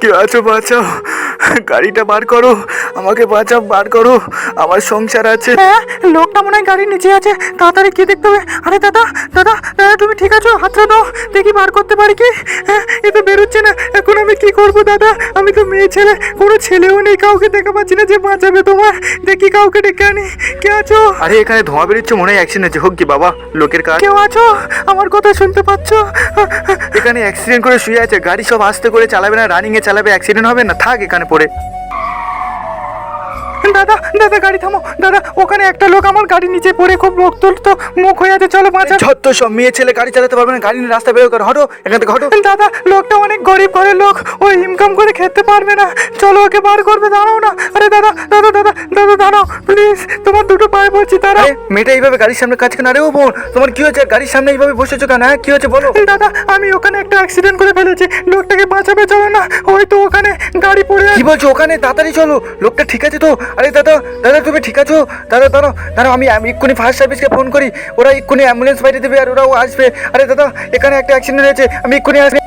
কে আছো বাঁচাও, গাড়িটা বার করো, আমাকে বাঁচাও, বার করো, আমার সংসার আছে। হ্যাঁ, লোকটা মনে হয় গাড়ির নিচে আছে, তাড়াতাড়ি কি দেখতে হবে। আরে দাদা দাদা দাদা, তুমি ঠিক আছো? হাতটা দাও, দেখি বার করতে পারি কি। হ্যাঁ, এ তো বেরোচ্ছে না, এখন আমি কি করব দাদা? আমি তো মেয়ে ছেলে, কোনো ছেলেও নেই, কাউকে দেখা পাচ্ছি না যে বাঁচাবে তোমার। দেখি কাউকে ডেকে আনি। কে আছো? আরে এখানে ধোঁয়া বেরোচ্ছে, মনে হয় অ্যাক্সিডেন্ট হচ্ছে। হোক কি বাবা, লোকের কাজ। কেউ আছো? আমার কথা শুনতে পাচ্ছ? এখানে অ্যাক্সিডেন্ট করে শুয়ে আছে, গাড়ি সব আস্তে করে চালাবে না, রানিংয়ে চালাবে, অ্যাক্সিডেন্ট হবে না, থাক এখানে পড়ে। দাদা দাদা, গাড়ি থামো দাদা, ওখানে একটা লোক আমার গাড়ির নিচে পড়ে খুব রক্তাক্ত মুখ হয়ে আছে, চলো বাঁচা। যত সব মেয়ে ছেলে গাড়ি চালাতে পারবে না, গাড়ি নিয়ে রাস্তা বেরো করো, হটো এখান থেকে, হটো। দাদা, লোকটা অনেক গরিব ঘরের লোক, ও ইনকাম করে খেতে পারবে না, চলো ওকে বার করবে, দাঁড়াও না। আরে দাদা দাদা দাদা দাদা, দাঁড়াও প্লিজ, তোমার দুটো পায়ে পড়ছি, দাঁড়াও। আরে মেয়েটা এইভাবে গাড়ির সামনে কাজ কেন? আরে ও বোন, তোমার কি হয়েছে? গাড়ির সামনে এইভাবে বসেছো কেন? হ্যাঁ, কি হয়েছে বলো। দাদা, আমি ওখানে একটা অ্যাক্সিডেন্ট করে ফেলেছি, লোকটাকে বাঁচাবে, চলো না, ওই তো ওখানে গাড়ি পড়ে কি আছে। বলছো? ওখানে তাড়াতাড়ি চলো, লোকটা ঠিক আছে তো? আরে দাদা দাদা, তুমি ঠিক আছো? দাদা দাঁড়াও দাঁড়াও, আমি এক্ষুনি ফায়ার সার্ভিসকে ফোন করি, ওরা এক্ষুনি অ্যাম্বুলেন্স পাঠিয়ে দেবে আর ওরাও আসবে। আরে দাদা, এখানে একটা অ্যাক্সিডেন্ট হয়েছে, আমি এক্ষুনি আসবো।